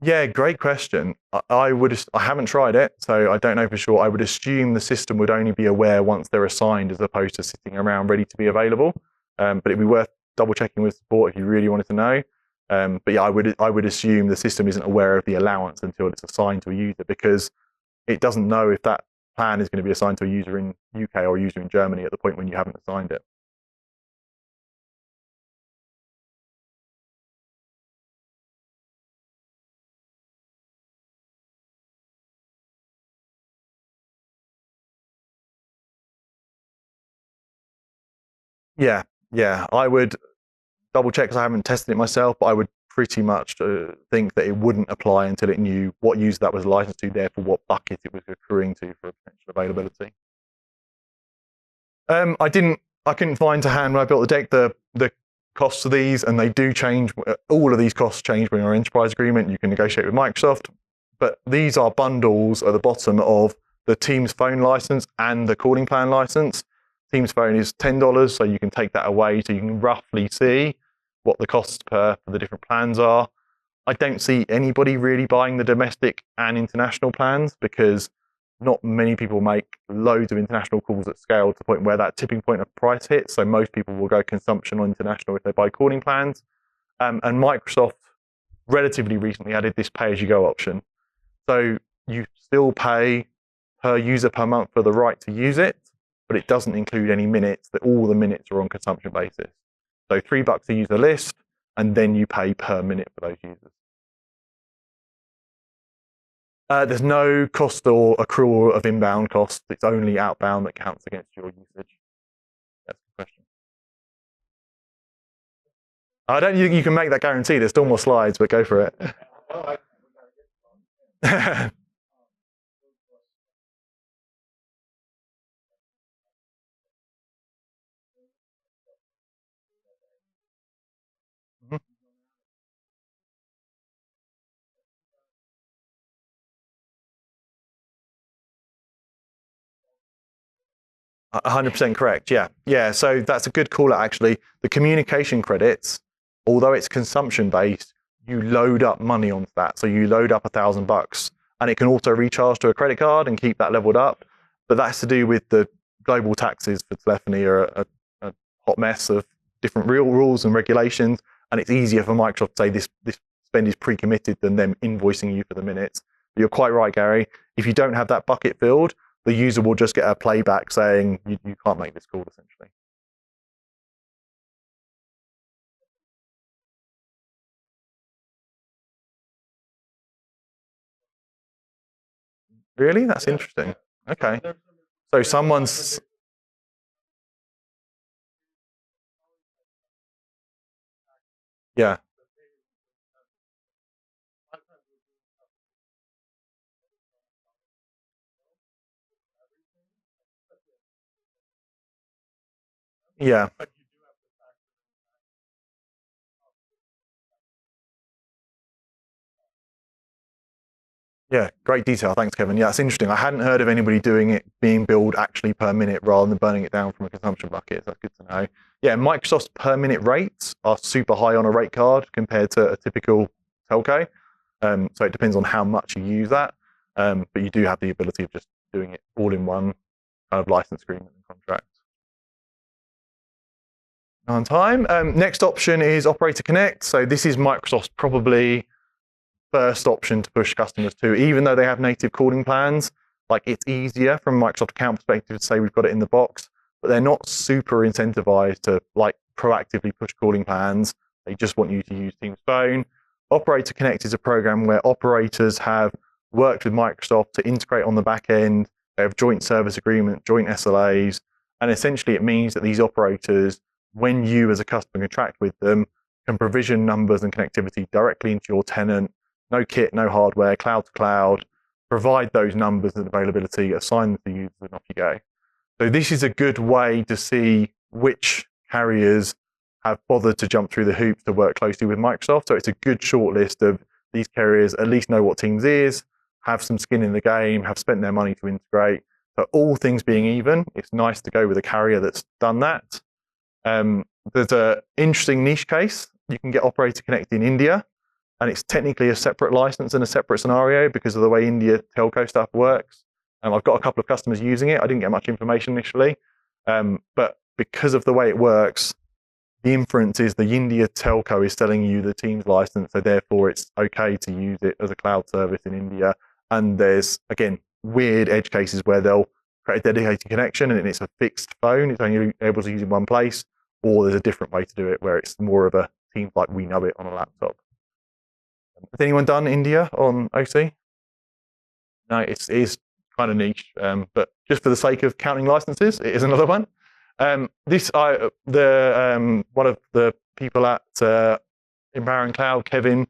Yeah, great question. I haven't tried it, so I don't know for sure. I would assume the system would only be aware once they're assigned, as opposed to sitting around ready to be available. But it'd be worth double checking with support if you really wanted to know. But yeah, I would assume the system isn't aware of the allowance until it's assigned to a user, because it doesn't know if that plan is going to be assigned to a user in UK or a user in Germany at the point when you haven't assigned it. Yeah, yeah. I would double check because I haven't tested it myself, but I would pretty much think that it wouldn't apply until it knew what user that was licensed to, therefore what bucket it was accruing to for potential availability. I couldn't find to hand when I built the deck the costs of these, and they do change. All of these costs change when you're in enterprise agreement. You can negotiate with Microsoft, but these are bundles at the bottom of the Teams Phone license and the calling plan license. Teams Phone is $10, so you can take that away, so you can roughly see what the costs for the different plans are. I don't see anybody really buying the domestic and international plans, because not many people make loads of international calls at scale to the point where that tipping point of price hits. So most people will go consumption or international if they buy calling plans. And Microsoft relatively recently added this pay-as-you-go option. So you still pay per user per month for the right to use it, but it doesn't include any minutes. That all the minutes are on consumption basis. So $3 a user list, and then you pay per minute for those users. There's no cost or accrual of inbound costs. It's only outbound that counts against your usage. That's the question. I don't. You can make that guarantee. There's still more slides, but go for it. 100% correct. Yeah, yeah. So that's a good call out. Actually, the communication credits, although it's consumption based, you load up money onto that. So you load up $1,000, and it can auto recharge to a credit card and keep that leveled up. But that's to do with the global taxes for telephony are a hot mess of different real rules and regulations, and it's easier for Microsoft to say this spend is pre-committed than them invoicing you for the minutes. But you're quite right, Gary. If you don't have that bucket filled, the user will just get a playback saying you can't make this call, essentially. Really? That's interesting. Okay. So someone's... Yeah. Yeah. Yeah, great detail. Thanks, Kevin. Yeah, it's interesting. I hadn't heard of anybody doing it being billed actually per minute rather than burning it down from a consumption bucket. So that's good to know. Yeah, Microsoft's per minute rates are super high on a rate card compared to a typical telco. So it depends on how much you use that. But you do have the ability of just doing it all in one kind of license agreement and contract. On time. Next option is Operator Connect. So this is Microsoft's probably first option to push customers to, even though they have native calling plans. Like, it's easier from a Microsoft account perspective to say we've got it in the box, but they're not super incentivized to like proactively push calling plans. They just want you to use Teams Phone. Operator Connect is a program where operators have worked with Microsoft to integrate on the back end. They have joint service agreement, joint SLAs, and essentially it means that these operators, when you as a customer contract with them, can provision numbers and connectivity directly into your tenant. No kit, no hardware, cloud to cloud. provide those numbers and availability, assign them to users, and off you go. So this is a good way to see which carriers have bothered to jump through the hoops to work closely with Microsoft. So it's a good shortlist of these carriers at least know what Teams is, have some skin in the game, have spent their money to integrate. So all things being even, it's nice to go with a carrier that's done that. There's an interesting niche case. You can get Operator Connect in India, and it's technically a separate license and a separate scenario because of the way India telco stuff works. I've got a couple of customers using it. I didn't get much information initially, but because of the way it works, the inference is the India telco is selling you the Teams license, so therefore it's okay to use it as a cloud service in India. And there's, again, weird edge cases where they'll create a dedicated connection and it's a fixed phone, it's only able to use in one place, or there's a different way to do it where it's more of a Teams like we know it on a laptop. Has anyone done India on OC? No, it is kind of niche, but just for the sake of counting licenses, it is another one. One of the people at Empowering Cloud, Kevin,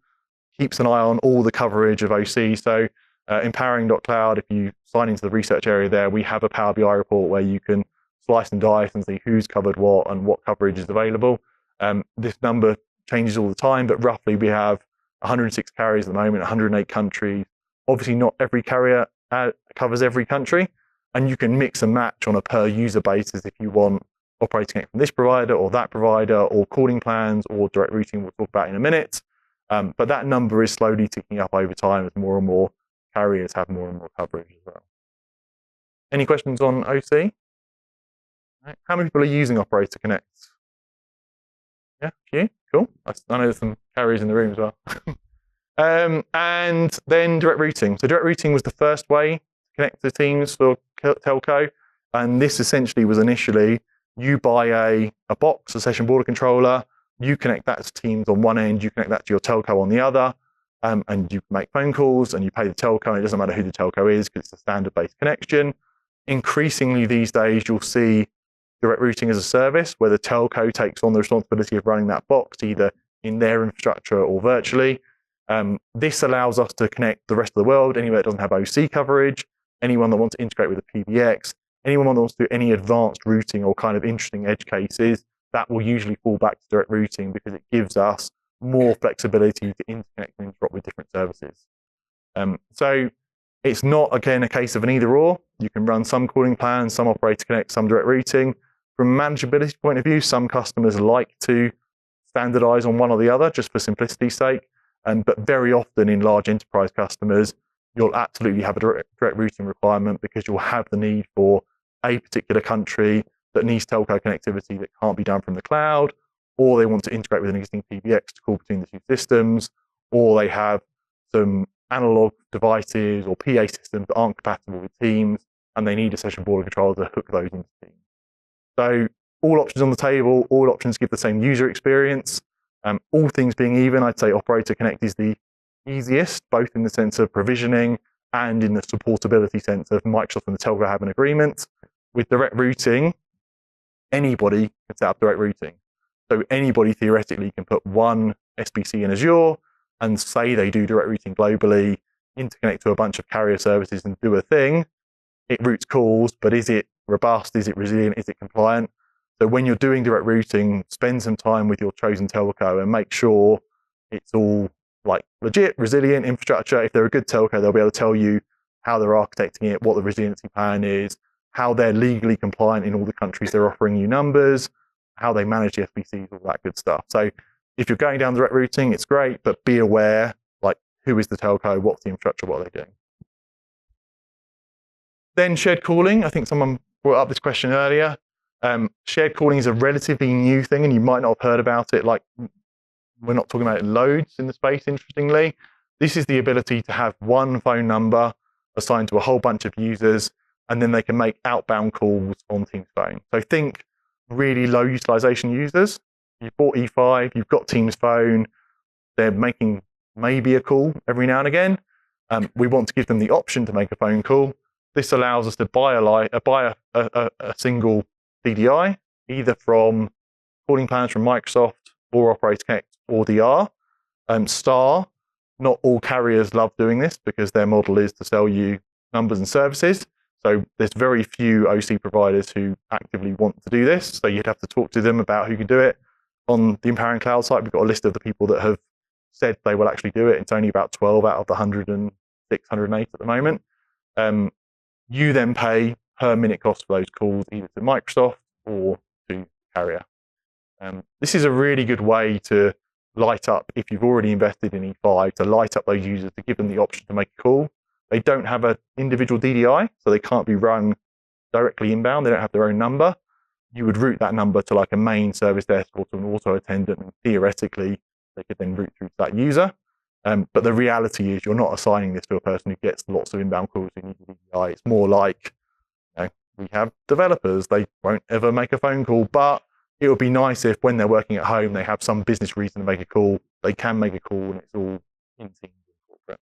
keeps an eye on all the coverage of OC. So empowering.cloud, if you sign into the research area there, we have a Power BI report where you can slice and dice and see who's covered what and what coverage is available. This number changes all the time, but roughly we have 106 carriers at the moment, 108 countries. Obviously not every carrier covers every country, and you can mix and match on a per user basis if you want Operator Connect from this provider or that provider, or calling plans or direct routing we'll talk about in a minute. But that number is slowly ticking up over time as more and more carriers have more and more coverage as well. Any questions on OC? Right. How many people are using Operator Connect? Yeah, few. Cool. I know there's some carriers in the room as well. And then direct routing. So direct routing was the first way to connect to Teams for telco. And this essentially was initially, you buy a box, a session border controller, you connect that to Teams on one end, you connect that to your telco on the other, and you make phone calls and you pay the telco, and it doesn't matter who the telco is because it's a standard-based connection. Increasingly these days, you'll see direct routing as a service where the telco takes on the responsibility of running that box, either in their infrastructure or virtually. This allows us to connect the rest of the world, anywhere that doesn't have OC coverage, anyone that wants to integrate with a PBX, anyone that wants to do any advanced routing or kind of interesting edge cases, that will usually fall back to direct routing because it gives us more flexibility to interconnect and interrupt with different services. So it's not, again, a case of an either or. You can run some calling plans, some Operator Connect, some direct routing. From a manageability point of view, some customers like to standardize on one or the other just for simplicity's sake. But very often in large enterprise customers, you'll absolutely have a direct routing requirement because you'll have the need for a particular country that needs telco connectivity that can't be done from the cloud, or they want to integrate with an existing PBX to call between the two systems, or they have some analog devices or PA systems that aren't compatible with Teams, and they need a session border controller to hook those into Teams. So all options on the table, all options give the same user experience. All things being even, I'd say Operator Connect is the easiest, both in the sense of provisioning and in the supportability sense of Microsoft and the telco have an agreement. With direct routing, anybody can set up direct routing. So anybody theoretically can put one SBC in Azure and say they do direct routing globally, interconnect to a bunch of carrier services and do a thing. It routes calls, but is it robust? Is it resilient? Is it compliant? So when you're doing direct routing, spend some time with your chosen telco and make sure it's all like legit, resilient infrastructure. If they're a good telco, they'll be able to tell you how they're architecting it, what the resiliency plan is, how they're legally compliant in all the countries they're offering you numbers, how they manage the FBCs, all that good stuff. So if you're going down direct routing, it's great, but be aware, like, who is the telco, what's the infrastructure, what are they doing? Then shared calling. I think someone brought up this question earlier. Shared calling is a relatively new thing, and you might not have heard about it. Like, we're not talking about it loads in the space, interestingly. This is the ability to have one phone number assigned to a whole bunch of users, and then they can make outbound calls on Teams Phone. So think really low utilization users. You've bought E5, you've got Teams Phone, they're making maybe a call every now and again. We want to give them the option to make a phone call. This allows us to buy a single DDI, either from calling plans from Microsoft or Operator Connect or DR. Star not all carriers love doing this because their model is to sell you numbers and services. So there's very few OC providers who actively want to do this. So you'd have to talk to them about who can do it. On the Empowering Cloud site, we've got a list of the people that have said they will actually do it. It's only about 12 out of the 106, 108 at the moment. You then pay per minute cost for those calls, either to Microsoft or to carrier. This is a really good way to light up, if you've already invested in E5, to light up those users, to give them the option to make a call. They don't have an individual DDI, so they can't be rung directly inbound. They don't have their own number. You would route that number to like a main service desk or to an auto attendant, and theoretically, they could then route through to that user. But the reality is you're not assigning this to a person who gets lots of inbound calls who need a DDI. It's more like, we have developers, they won't ever make a phone call, but it would be nice if when they're working at home, they have some business reason to make a call. They can make a call and it's all in Teams and corporate.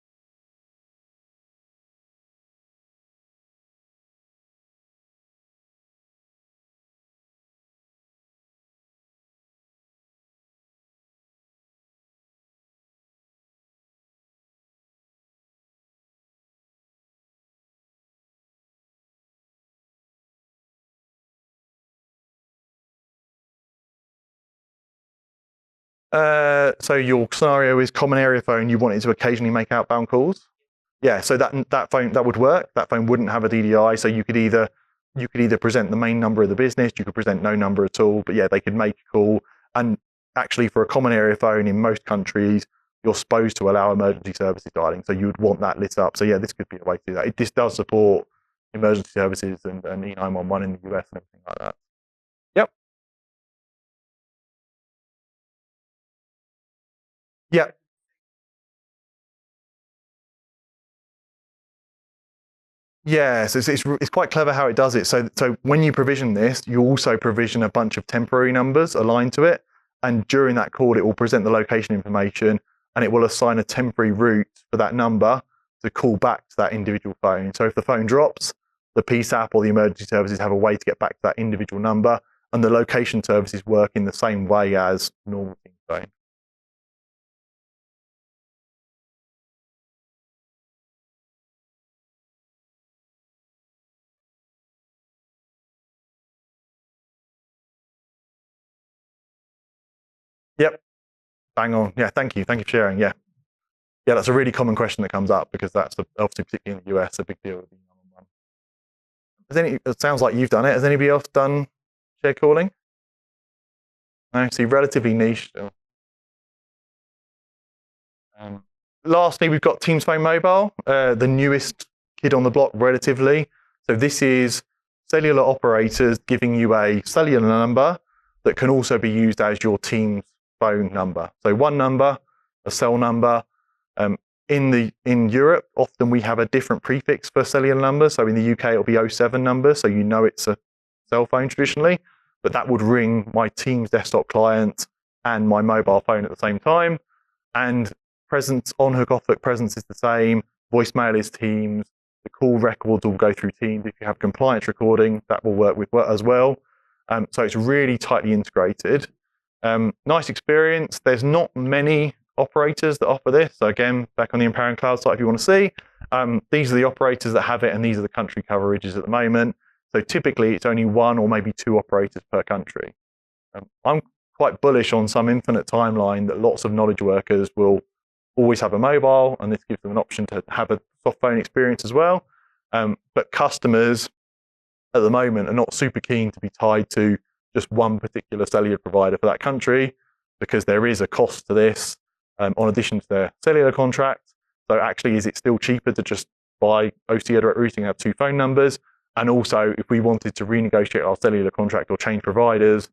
So your scenario is common area phone. You want it to occasionally make outbound calls. Yeah, so that phone, that would work. That phone wouldn't have a DDI, so you could either present the main number of the business, you could present no number at all. But yeah, they could make a call. And actually, for a common area phone in most countries, you're supposed to allow emergency services dialing, so you would want that lit up. So yeah, this could be a way to do that. This does support emergency services and E911 in the US and everything like that. Yep. Yeah. Yes, it's quite clever how it does it. So when you provision this, you also provision a bunch of temporary numbers aligned to it, and during that call, it will present the location information, and it will assign a temporary route for that number to call back to that individual phone. So if the phone drops, the PSAP or the emergency services have a way to get back to that individual number, and the location services work in the same way as normal Teams phone. Yep, bang on. Yeah, thank you for sharing. Yeah. Yeah, that's a really common question that comes up because that's obviously, particularly in the US, a big deal with E911. It sounds like you've done it. Has anybody else done shared calling? No, see, relatively niche still. Lastly, we've got Teams Phone Mobile, the newest kid on the block relatively. So this is cellular operators giving you a cellular number that can also be used as your Teams phone number. So one number, a cell number. In Europe, often we have a different prefix for cellular numbers. So in the UK, it'll be 07 number, so you know it's a cell phone traditionally. But that would ring my Teams desktop client and my mobile phone at the same time. And presence, on-hook, off-hook presence is the same. Voicemail is Teams. The call records will go through Teams. If you have compliance recording, that will work with as well. So it's really tightly integrated. Nice experience. There's not many operators that offer this. So again, back on the Empowering Cloud site, if you want to see, these are the operators that have it, and these are the country coverages at the moment. So typically, it's only one or maybe two operators per country. I'm quite bullish on some infinite timeline that lots of knowledge workers will always have a mobile, and this gives them an option to have a soft phone experience as well. But customers at the moment are not super keen to be tied to just one particular cellular provider for that country, because there is a cost to this on addition to their cellular contract. So actually, is it still cheaper to just buy OCR direct routing and have two phone numbers? And also, if we wanted to renegotiate our cellular contract or change providers,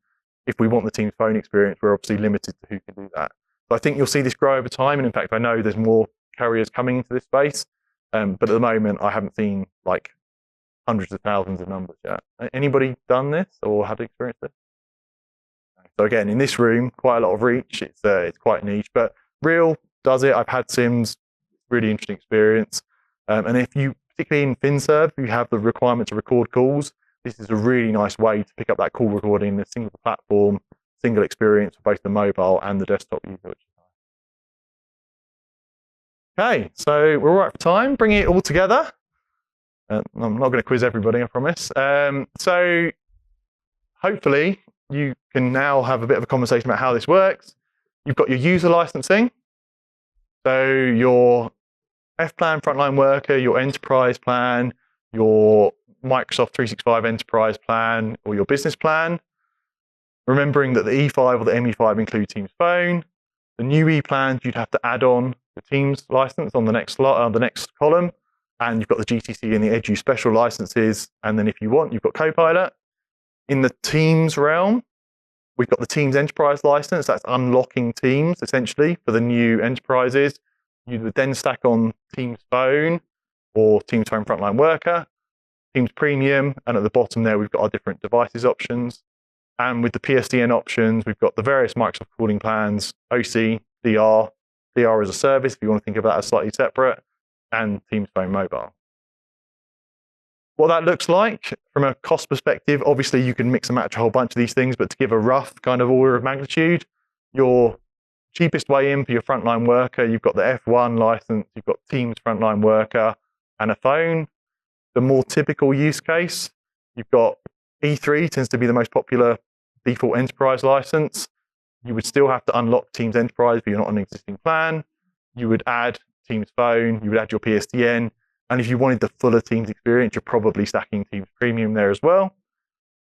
if we want the Teams phone experience, we're obviously limited to who can do that. So I think you'll see this grow over time. And in fact, I know there's more carriers coming into this space. But at the moment, I haven't seen like hundreds of thousands of numbers yet. Anybody done this or had experience this? So again, in this room, quite a lot of reach. It's quite niche, but Real does it. I've had Sims, really interesting experience. And if you, particularly in FinServe, you have the requirement to record calls, this is a really nice way to pick up that call recording in a single platform, single experience for both the mobile and the desktop user. Okay, so we're all right for time. Bringing it all together. I'm not going to quiz everybody, I promise. So hopefully you can now have a bit of a conversation about how this works. You've got your user licensing. So your F plan, frontline worker, your enterprise plan, your Microsoft 365 enterprise plan, or your business plan. Remembering that the E5 or the ME5 include Teams Phone. The new E plans you'd have to add on the Teams license on the next column. And you've got the GTC and the Edu special licenses. And then if you want, you've got Copilot. In the Teams realm, we've got the Teams enterprise license. That's unlocking Teams, essentially, for the new enterprises. You would then stack on Teams Phone or Teams Phone Frontline Worker, Teams Premium, and at the bottom there, we've got our different devices options. And with the PSTN options, we've got the various Microsoft calling plans, OC, DR as a service, if you want to think of that as slightly separate, and Teams Phone Mobile. What that looks like from a cost perspective, obviously you can mix and match a whole bunch of these things, but to give a rough kind of order of magnitude, your cheapest way in for your frontline worker, you've got the F1 license, you've got Teams Frontline Worker, and a phone. The more typical use case, you've got E3 tends to be the most popular default enterprise license. You would still have to unlock Teams Enterprise, but you're not on an existing plan. You would add Teams Phone, you would add your PSTN, and if you wanted the fuller Teams experience, you're probably stacking Teams Premium there as well.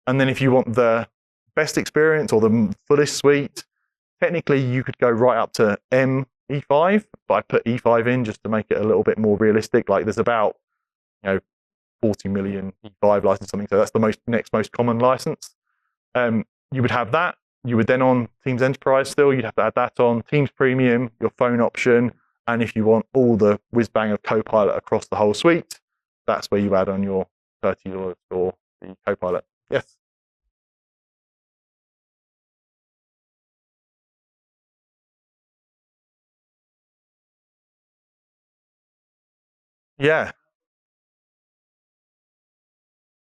And then if you want the best experience or the fullest suite, technically you could go right up to ME5, but I put E5 in just to make it a little bit more realistic. Like there's about 40 million E5 license something, so that's the next most common license. You would have that. You would then on Teams Enterprise still, you'd have to add that on. Teams Premium, your phone option, and if you want all the whiz-bang of Copilot across the whole suite, that's where you add on your $30 for the Copilot. Yes? Yeah.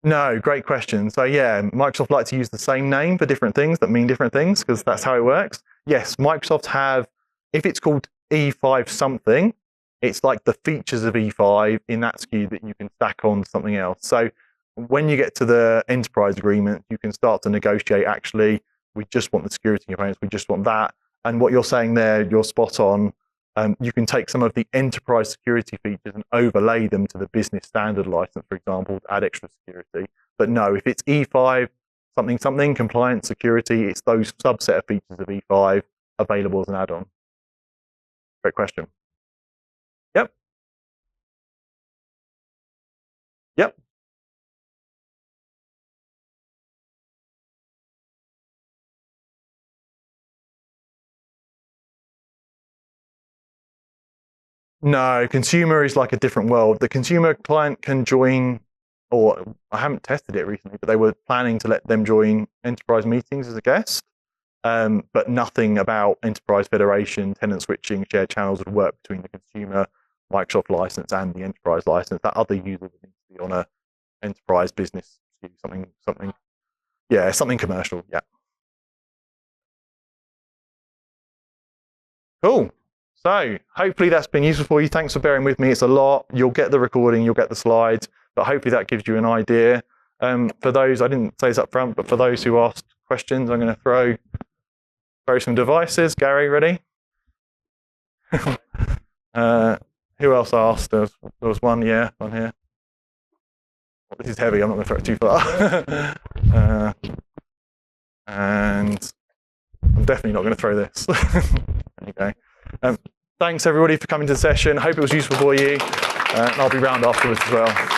No, great question. So yeah, Microsoft like to use the same name for different things that mean different things because that's how it works. Yes, Microsoft have, if it's called E5 something, it's like the features of E5 in that SKU that you can stack on something else. So when you get to the enterprise agreement, you can start to negotiate, actually, we just want the security components, we just want that. And what you're saying there, you're spot on. You can take some of the enterprise security features and overlay them to the business standard license, for example, to add extra security. But no, if it's E5, something, compliance, security, it's those subset of features of E5 available as an add-on. Great question. Yep. Yep. No, consumer is like a different world. The consumer client can join, or I haven't tested it recently, but they were planning to let them join enterprise meetings as a guest. But nothing about enterprise federation, tenant switching, shared channels would work between the consumer Microsoft license and the enterprise license. That other user would need to be on a enterprise business, something, yeah, something commercial. Yeah. Cool. So hopefully that's been useful for you. Thanks for bearing with me. It's a lot. You'll get the recording, you'll get the slides, but hopefully that gives you an idea. For those, I didn't say this up front, but for those who asked questions, I'm going to throw some devices. Gary, ready? Who else asked? There was one, yeah, on here. Well, this is heavy. I'm not going to throw it too far. And I'm definitely not going to throw this. Okay. Thanks everybody for coming to the session. Hope it was useful for you. And I'll be round afterwards as well.